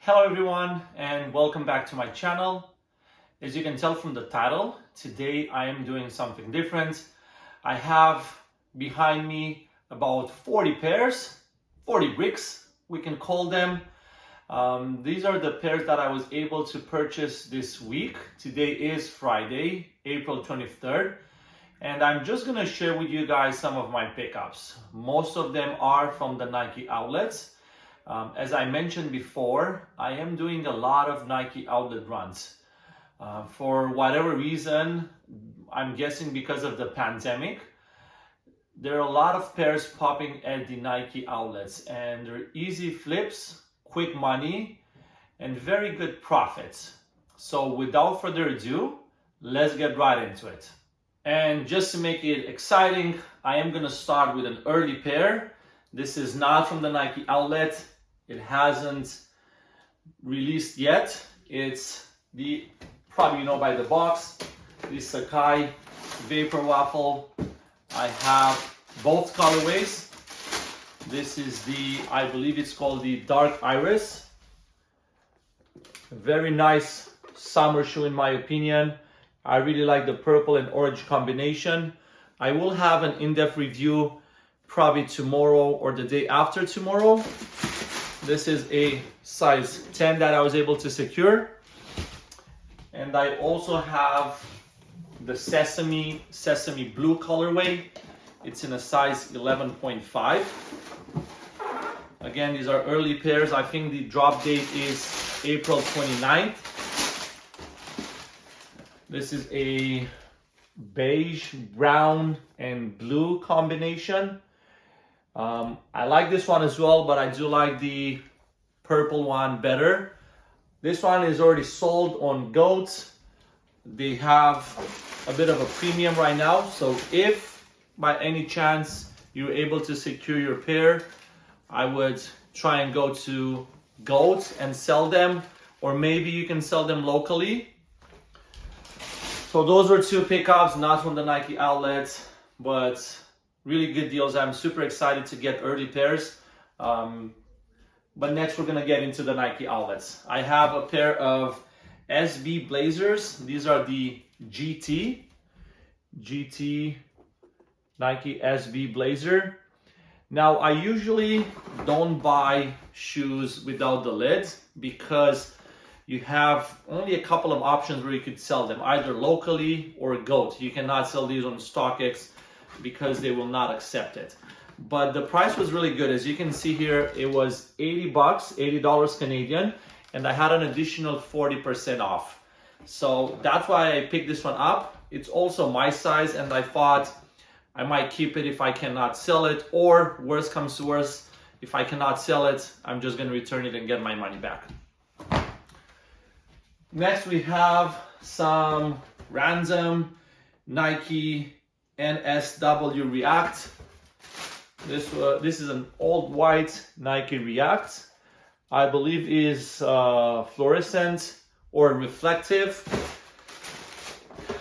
Hello everyone and welcome back to my channel. As you can tell from the title, today I am doing something different. I have behind me about 40 pairs, 40 bricks we can call them. These are the pairs that I was able to purchase this week. Today is Friday, April 23rd. And I'm just gonna share with you guys some of my pickups. Most of them are from the Nike outlets. As I mentioned before, I am doing a lot of Nike outlet runs. For whatever reason, I'm guessing because of the pandemic, there are a lot of pairs popping at the Nike outlets, and they're easy flips, quick money, and very good profits. So without further ado, let's get right into it. And just to make it exciting, I am gonna start with an early pair. This is not from the Nike outlet. It hasn't released yet. It's the, probably you know by the box, the Sakai Vapor Waffle. I have both colorways. This is the, I believe it's called the Dark Iris. A very nice summer shoe in my opinion. I really like the purple and orange combination. I will have an in-depth review probably tomorrow or the day after tomorrow. This is a size 10 that I was able to secure. And I also have the Sesame Blue colorway. It's in a size 11.5. Again, these are early pairs. I think the drop date is April 29th. This is a beige, brown, and blue combination. I like this one as well, but I do like the purple one better. This one is already sold on GOAT. They have a bit of a premium right now. So if by any chance you're able to secure your pair, I would try and go to GOAT and sell them, or maybe you can sell them locally. So those are two pickups, not from the Nike outlet, but really good deals. I'm super excited to get early pairs. But next we're gonna get into the Nike outlets. I have a pair of SB Blazers. These are the GT Nike SB Blazer. Now I usually don't buy shoes without the lids because you have only a couple of options where you could sell them, either locally or GOAT. You cannot sell these on StockX because they will not accept it. But the price was really good. As you can see here, it was $80, $80 Canadian, and I had an additional 40% off. So that's why I picked this one up. It's also my size, and I thought I might keep it if I cannot sell it, or worst comes to worst, if I cannot sell it, I'm just gonna return it and get my money back. Next we have some random Nike Nsw React. This is an old white Nike React. I believe is fluorescent or reflective.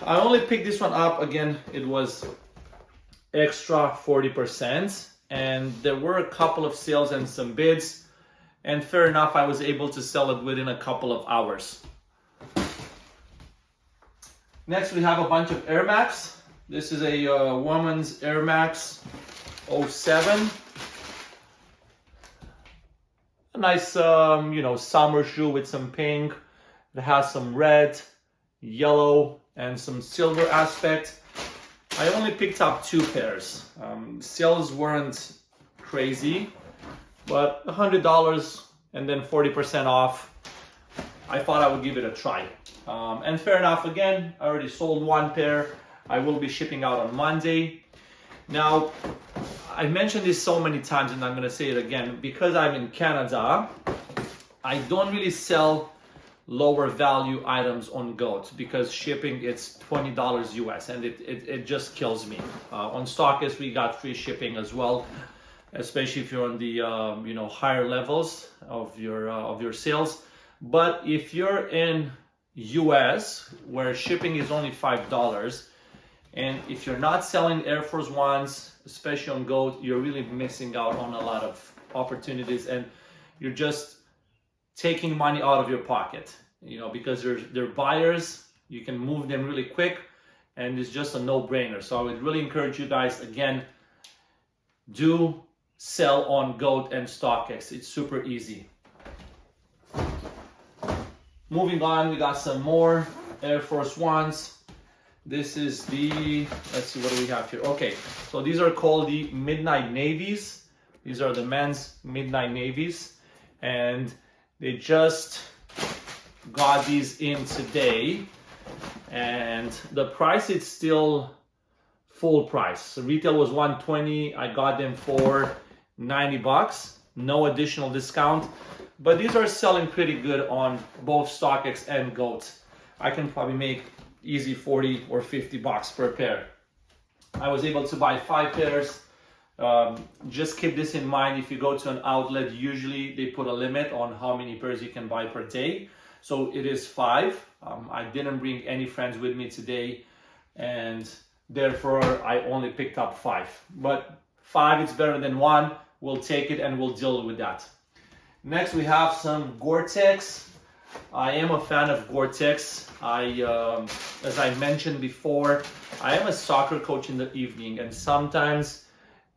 I only picked this one up, again, it was extra 40%, and there were a couple of sales and some bids, and fair enough, I was able to sell it within a couple of hours. Next we have a bunch of Air Max. This is a woman's Air Max 07. A nice, summer shoe with some pink. It has some red, yellow, and some silver aspect. I only picked up two pairs. Sales weren't crazy, but $100 and then 40% off. I thought I would give it a try. And fair enough, again, I already sold one pair. I will be shipping out on Monday. Now, I mentioned this so many times and I'm gonna say it again. Because I'm in Canada, I don't really sell lower value items on GOAT because shipping it's $20 US, and it just kills me. On StockX we got free shipping as well, especially if you're on the higher levels of your sales. But if you're in US where shipping is only $5, and if you're not selling Air Force Ones, especially on GOAT, you're really missing out on a lot of opportunities, and you're just taking money out of your pocket, you know, because they're buyers, you can move them really quick, and it's just a no-brainer. So I would really encourage you guys, again, do sell on GOAT and StockX. It's super easy. Moving on, we got some more Air Force Ones. This is the, let's see, what do we have here? Okay, so these are called the Midnight Navies. These are the men's Midnight Navies, and they just got these in today, and the price is still full price. So retail was $120. I got them for $90, no additional discount, but these are selling pretty good on both StockX and GOAT. I can probably make easy $40 or $50 per pair. I was able to buy 5 pairs. Just keep this in mind. If you go to an outlet, usually they put a limit on how many pairs you can buy per day. So it is 5. I didn't bring any friends with me today, and therefore I only picked up 5. But 5, it's better than 1. We'll take it and we'll deal with that. Next, we have some Gore-Tex. I am a fan of Gore-Tex. As I mentioned before, I am a soccer coach in the evening, and sometimes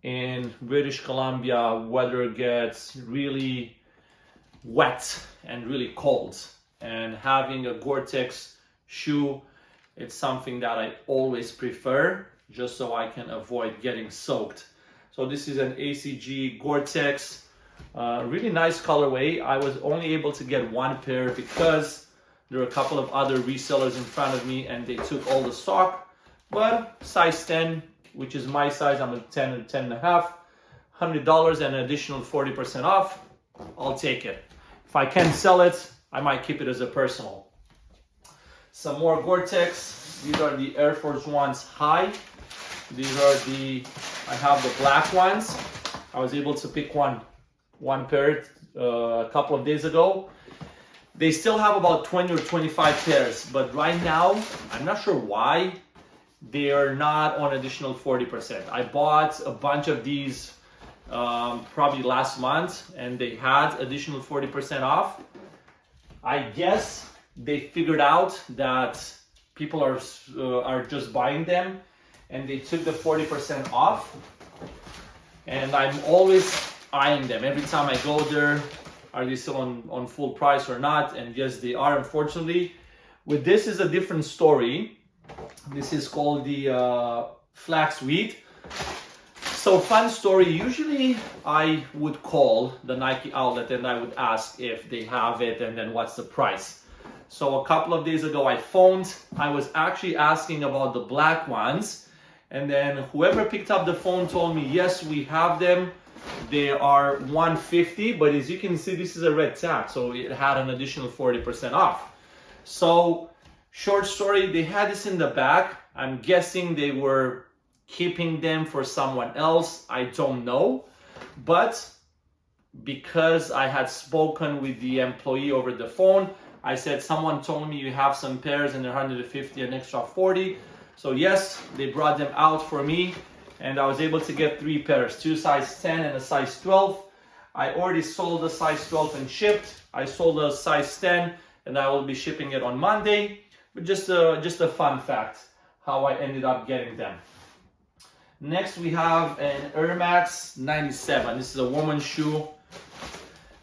in British Columbia, weather gets really wet and really cold. And having a Gore-Tex shoe, it's something that I always prefer, just so I can avoid getting soaked. So this is an Acg Gore-Tex. Really nice colorway. I was only able to get 1 pair because there are a couple of other resellers in front of me and they took all the stock. But size 10, which is my size, I'm a 10 and 10 and a half, $100 and an additional 40% off. I'll take it. If I can sell it, I might keep it as a personal. Some more Gore-Tex. These are the Air Force Ones High. These are I have the black ones. I was able to pick one pair a couple of days ago. They still have about 20 or 25 pairs, but right now, I'm not sure why, they are not on additional 40%. I bought a bunch of these probably last month, and they had additional 40% off. I guess they figured out that people are just buying them, and they took the 40% off. And I'm always eyeing them. Every time I go there, are they still on full price or not? And yes, they are, unfortunately. With this is a different story. This is called the flax wheat. So fun story, usually I would call the Nike outlet and I would ask if they have it and then what's the price. So a couple of days ago I phoned. I was actually asking about the black ones, and then whoever picked up the phone told me, yes, we have them. They are $150, but as you can see, this is a red tag, so it had an additional 40% off. So short story, they had this in the back. I'm guessing they were keeping them for someone else. I don't know. But because I had spoken with the employee over the phone, I said, someone told me you have some pairs and they're $150, an extra 40. So yes, they brought them out for me, and I was able to get 3 pairs, 2 size 10 and a size 12. I already sold the size 12 and shipped. I sold a size 10 and I will be shipping it on Monday. But just a fun fact, how I ended up getting them. Next we have an Air Max 97. This is a woman's shoe.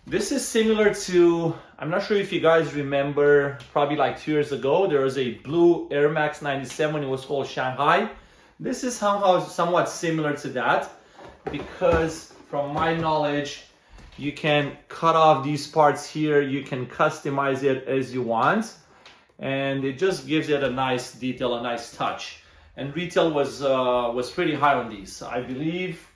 This is similar to, I'm not sure if you guys remember, probably like 2 years ago, there was a blue Air Max 97. It was called Shanghai. This is somewhat similar to that, because from my knowledge, you can cut off these parts here. You can customize it as you want, and it just gives it a nice detail, a nice touch. And retail was pretty high on these. I believe,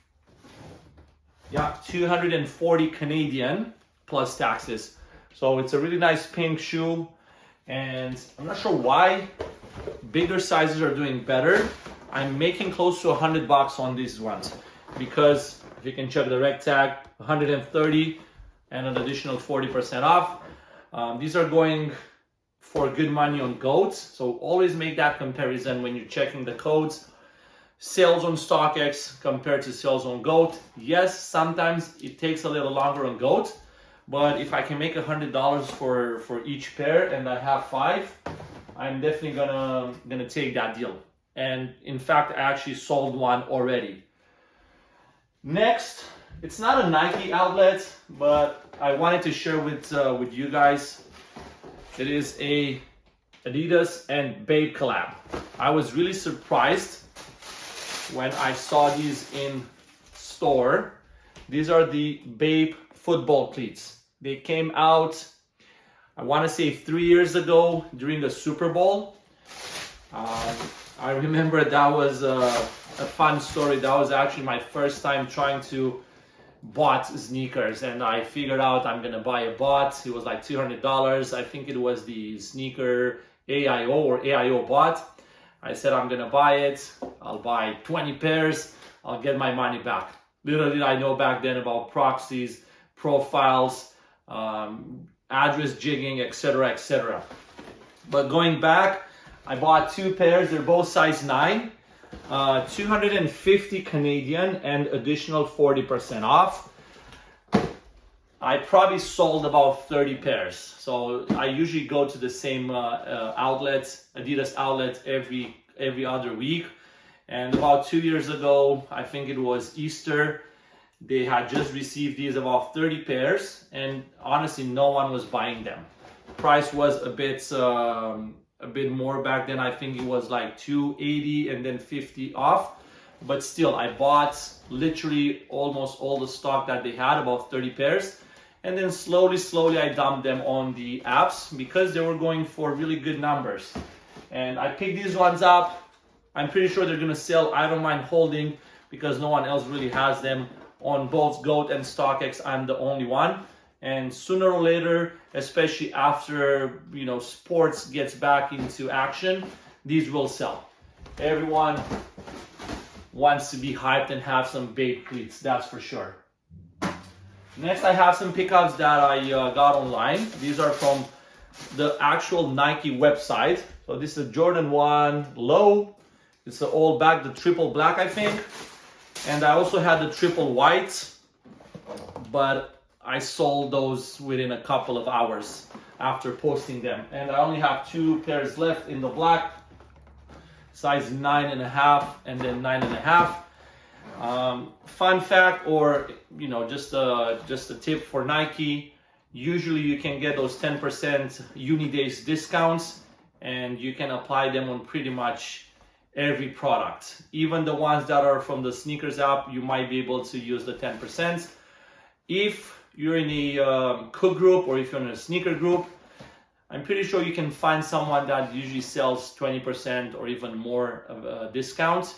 yeah, 240 Canadian plus taxes. So it's a really nice pink shoe, and I'm not sure why bigger sizes are doing better. I'm making close to $100 on these ones, because if you can check the reg tag, 130 and an additional 40% off. These are going for good money on GOAT, so always make that comparison when you're checking the codes. Sales on StockX compared to sales on GOAT. Yes, sometimes it takes a little longer on GOAT, but if I can make $100 for each pair and I have 5, I'm definitely gonna take that deal. And in fact, I actually sold one already. Next, it's not a Nike outlet, but I wanted to share with you guys. It is a Adidas and BAPE collab. I was really surprised when I saw these in store. These are the BAPE football cleats. They came out, I want to say 3 years ago during the Super Bowl. I remember that was a fun story. That was actually my first time trying to bought sneakers, and I figured out I'm gonna buy a bot. It was like $200. I think it was the sneaker AIO bot. I said I'm gonna buy it. I'll buy 20 pairs. I'll get my money back. Little did I know back then about proxies, profiles, address jigging, etc., etc. But going back, I bought 2 pairs. They're both size 9. 250 Canadian and additional 40% off. I probably sold about 30 pairs. So I usually go to the same outlet, Adidas outlet, every other week. And about 2 years ago, I think it was Easter, they had just received these about 30 pairs, and honestly, no one was buying them. Price was a bit more back then. I think it was like $280 and then $50 off. But still, I bought literally almost all the stock that they had, about 30 pairs. And then slowly I dumped them on the apps because they were going for really good numbers. And I picked these ones up. I'm pretty sure they're gonna sell. I don't mind holding because no one else really has them. On both GOAT and StockX, I'm the only one. And sooner or later, especially after sports gets back into action, these will sell. Everyone wants to be hyped and have some BAPE cleats, that's for sure. Next, I have some pickups that I got online. These are from the actual Nike website. So this is a Jordan 1 low. It's an all back, the triple black, I think. And I also had the triple white, but I sold those within a couple of hours after posting them. And I only have 2 pairs left in the black, size 9.5 and then 9.5. Fun fact, or just a tip for Nike, usually you can get those 10% Unidays discounts, and you can apply them on pretty much every product. Even the ones that are from the sneakers app, you might be able to use the 10%. If you're in a cook group or if you're in a sneaker group, I'm pretty sure you can find someone that usually sells 20% or even more of a discount.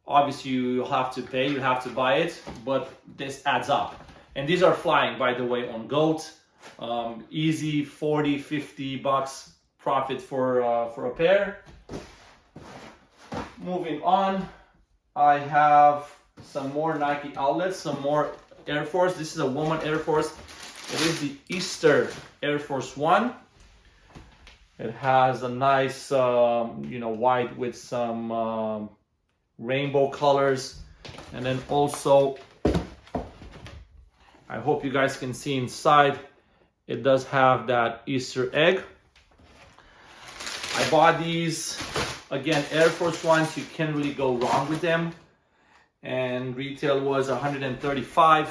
Obviously, you have to pay, you have to buy it, but this adds up. And these are flying, by the way, on GOAT. Easy $40, $50 profit for a pair. Moving on, I have some more Nike outlets, some more Air Force. This is a woman Air Force. It is the Easter Air Force One. It has a nice, white with some rainbow colors. And then also, I hope you guys can see inside, it does have that Easter egg. I bought these, again, Air Force Ones. You can't really go wrong with them. And retail was $135.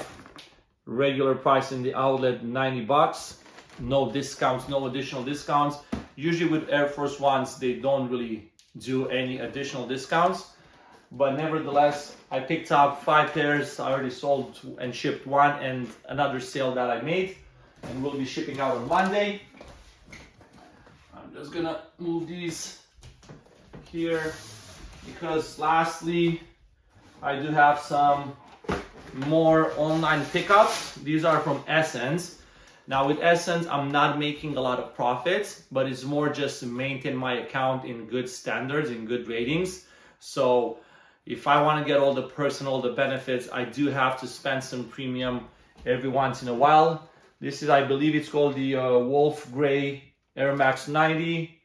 Regular price in the outlet, $90. No discounts, no additional discounts. Usually with Air Force Ones, they don't really do any additional discounts. But nevertheless, I picked up 5 pairs. I already sold and shipped 1, and another sale that I made. And we'll be shipping out on Monday. I'm just gonna move these here because lastly, I do have some more online pickups. These are from Essence. Now with Essence, I'm not making a lot of profits, but it's more just to maintain my account in good standards, in good ratings. So if I want to get all the perks and all the benefits, I do have to spend some premium every once in a while. This is, I believe it's called the Wolf Gray Air Max 90.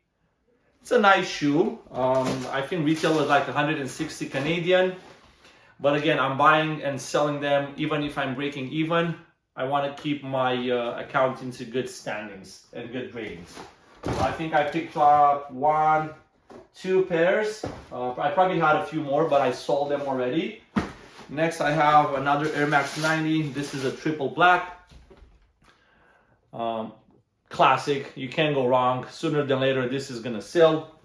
It's a nice shoe. I think retail was like 160 Canadian. But again, I'm buying and selling them even if I'm breaking even. I want to keep my account into good standings and good ratings. So I think I picked up 1, 2 pairs. I probably had a few more, but I sold them already. Next, I have another Air Max 90. This is a triple black. Classic. You can't go wrong. Sooner than later, this is gonna sell.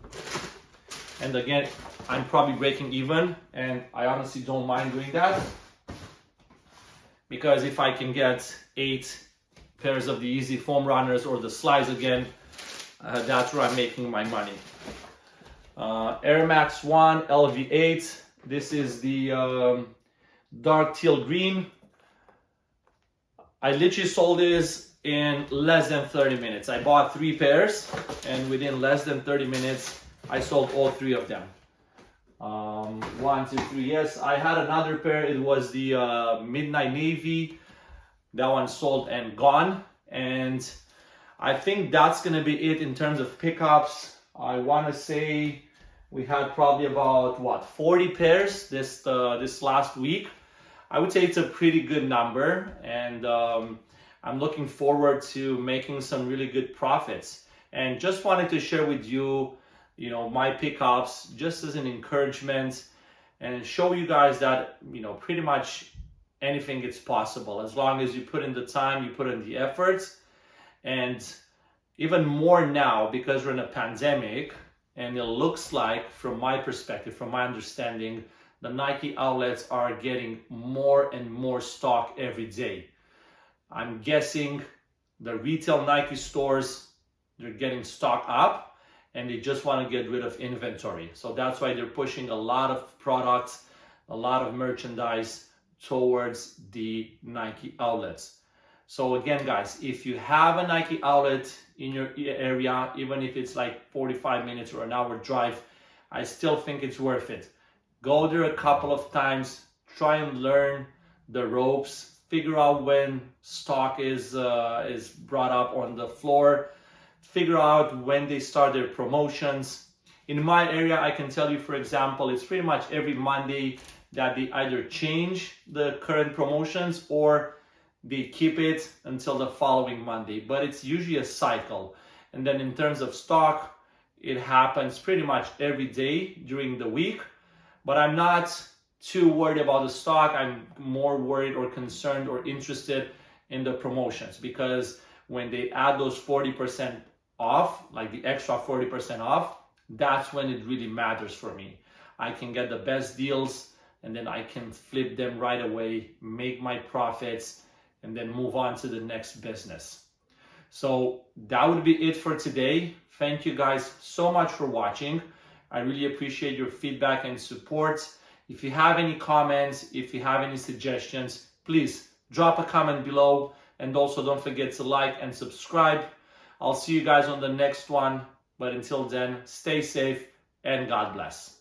And again, I'm probably breaking even, and I honestly don't mind doing that, because if I can get 8 pairs of the Easy Foam Runners or the slides again, that's where I'm making my money. Air Max 1 LV8. This is the dark teal green. I literally sold this in less than 30 minutes. I bought 3 pairs, and within less than 30 minutes, I sold all 3 of them. 1, 2, 3. Yes, I had another pair. It was the Midnight Navy. That one sold and gone. And I think that's gonna be it in terms of pickups. I want to say we had probably about 40 pairs this last week. I would say it's a pretty good number, and I'm looking forward to making some really good profits. And just wanted to share with you, my pickups just as an encouragement, and show you guys that, pretty much anything is possible as long as you put in the time, you put in the efforts. And even more now, because we're in a pandemic, and it looks like, from my perspective, from my understanding, the Nike outlets are getting more and more stock every day. I'm guessing the retail Nike stores, they're getting stock up, and they just want to get rid of inventory. So that's why they're pushing a lot of products, a lot of merchandise towards the Nike outlets. So again, guys, if you have a Nike outlet in your area, even if it's like 45 minutes or an hour drive, I still think it's worth it. Go there a couple of times, try and learn the ropes, figure out when stock is brought up on the floor, figure out when they start their promotions. In my area, I can tell you, for example, it's pretty much every Monday that they either change the current promotions or they keep it until the following Monday, but it's usually a cycle. And then in terms of stock, it happens pretty much every day during the week. But I'm not too worried about the stock. I'm more worried or concerned or interested in the promotions, because when they add those 40% off, like the extra 40% off, that's when it really matters for me. I can get the best deals, and then I can flip them right away, make my profits, and then move on to the next business. So that would be it for today. Thank you guys so much for watching. I really appreciate your feedback and support. If you have any comments, if you have any suggestions, please drop a comment below, and also don't forget to like and subscribe. I'll see you guys on the next one, but until then, stay safe and God bless.